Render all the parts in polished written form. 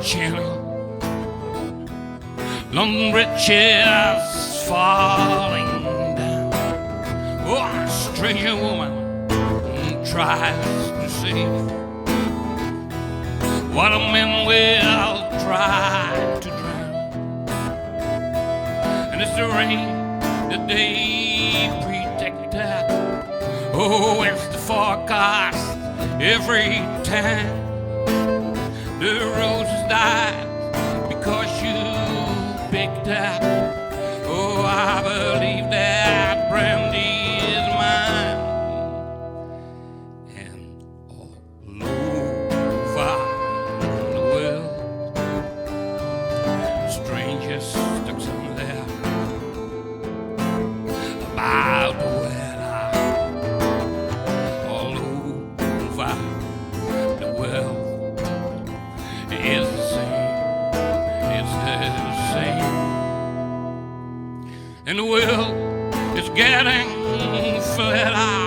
channel. London Bridge is falling down. Oh, a stranger woman tries to save what a man will try to drown. And it's the rain that they predicted. Oh, it's the forecast every time. The roses died because you picked up. Oh, I believe that brandy is mine. And all over the world, strangers stuck somewhere about the weather. All over the world, it's the same, it's the same. And the world is getting flatter,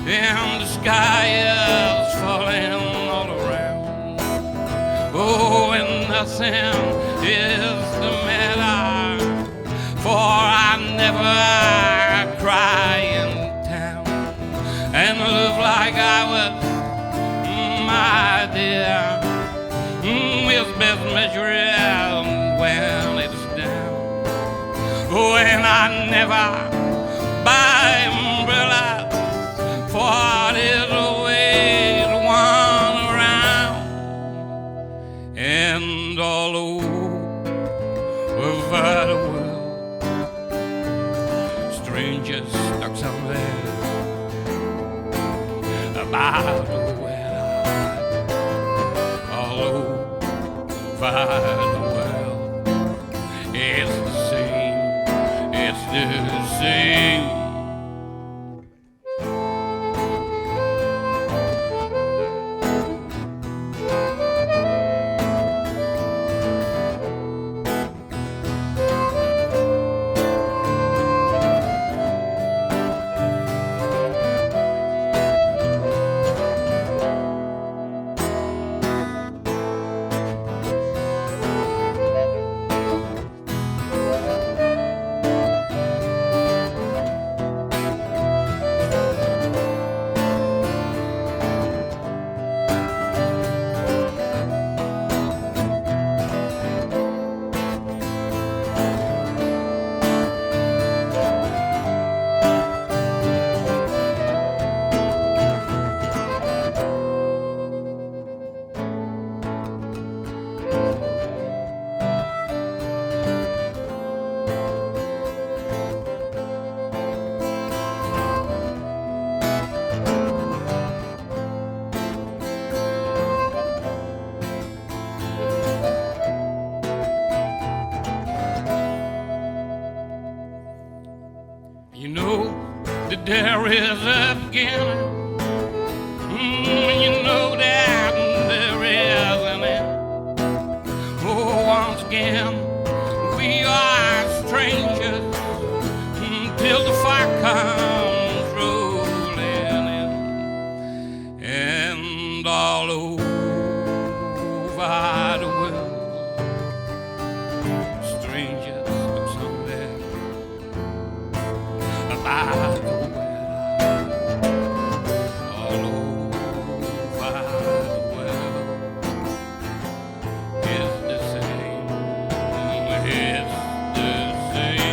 and the sky is falling all around. Oh, and nothing is the matter, for I never cry in town. And live like I was, my dear, is best measured when it's down. Oh, and I never buy umbrellas, for there's always one around. And all over the world, strangers stuck somewhere about the weather. All over the world, it's the same, it's the same. You know that there is a beginning. You know that there is an end. Oh, once again, we are strangers till the fire comes rolling in. And all over the world, strangers look somewhere about the weather. All over the world is the same, it's the same.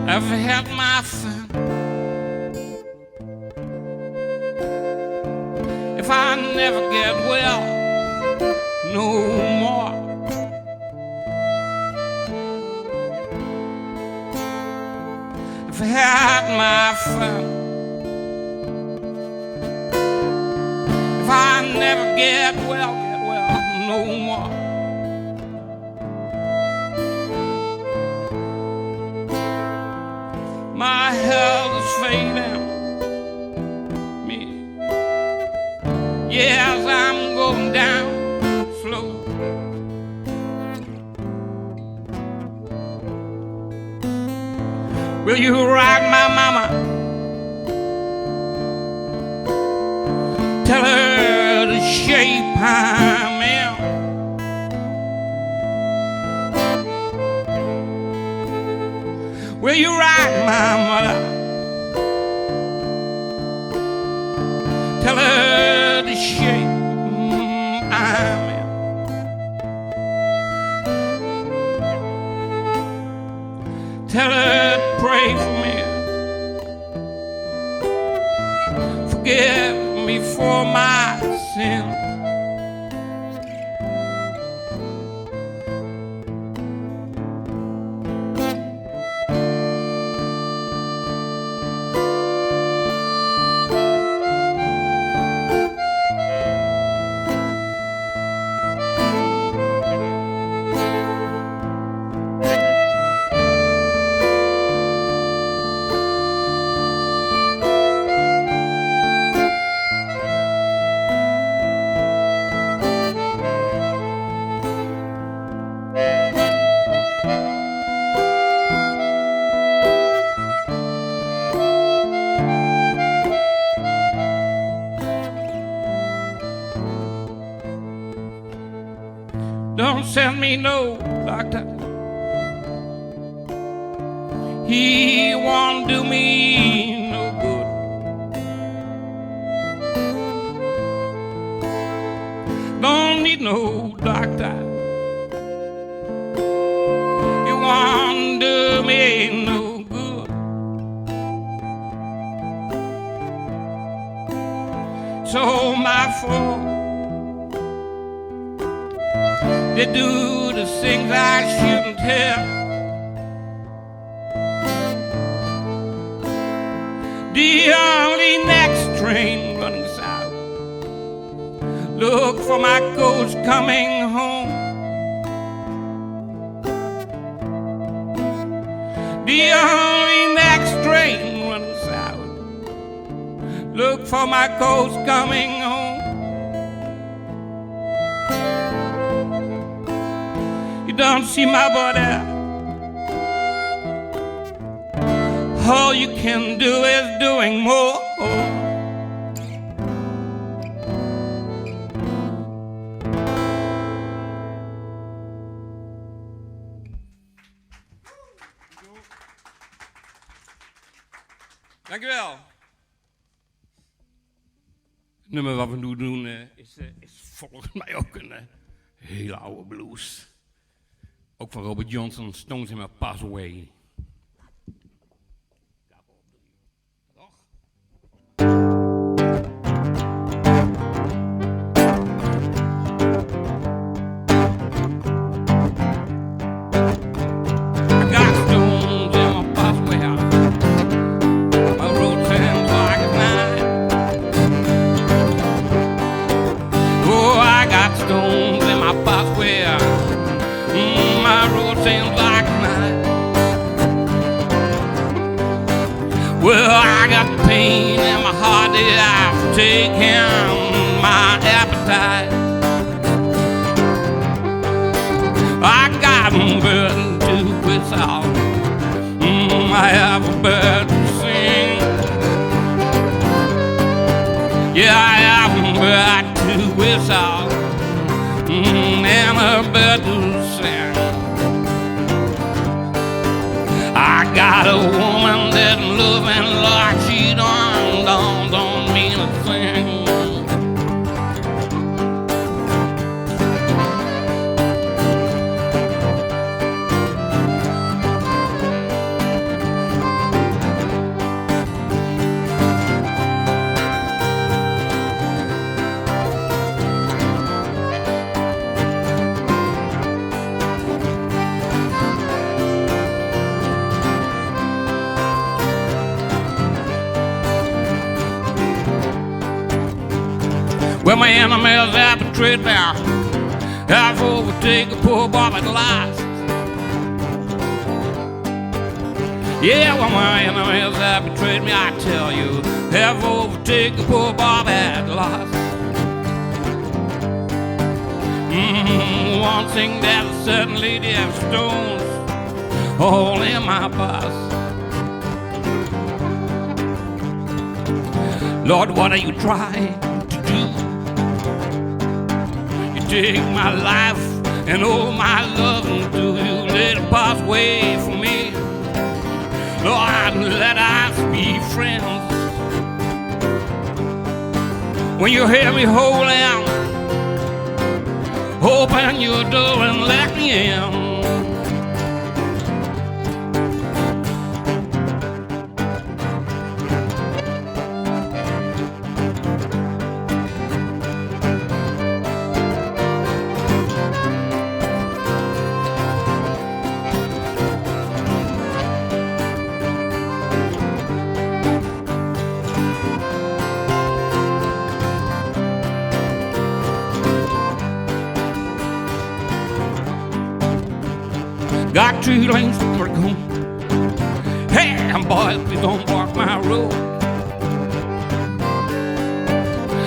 I've had my fun. If I never get well no fun. If I never get well no more. My health is failing me. Yes, I'm going down slow. Will you write my mama? Tell her the shape I'm in. Will you write my mother? Tell her the shape I'm in. Tell her to pray for me. Forgive me for my sins. Don't send me no doctor. He won't do me no good. Don't need no doctor. He won't do me no good. So my fault. They do the things I shouldn't have. The only next train running south. Look for my ghost coming home. The only next train running south. Look for my ghost coming home. Don't see my body. All you can do is doing more. Dankjewel. Het nummer wat we nu doen is volgens mij ook een hele oude blues. Ook van Robert Johnson, Stones in My Pass Away. Well, I got pain in my heart that I've taken my appetite. I got a burden to whistle. I have a bird to sing. Yeah, I have a bird to whistle and a bird to sing. I got a woman that loving like she don't mean a thing. Well, my enemies have betrayed me. I've overtaken poor Bob at last. Yeah, well, my enemies have betrayed me, I tell you. Have overtaken poor Bob at last. One thing that's certainly they have stones all in my past. Lord, what are you trying to do? You take my life and all my love, and do you let it pass away from me? Lord, let us be friends. When you hear me holding, open your door and let me in. Got 2 lanes to work home. Hey, boys, please don't block my road.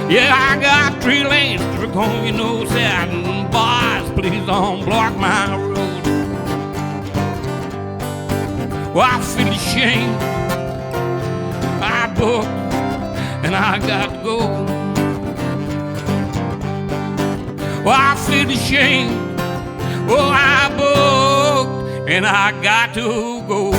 Yeah, I got 3 lanes to work home, you know, said, boys, please don't block my road. Well, I feel ashamed. I booked and I got to go. Well, I feel ashamed. Oh, I booked and I got to go.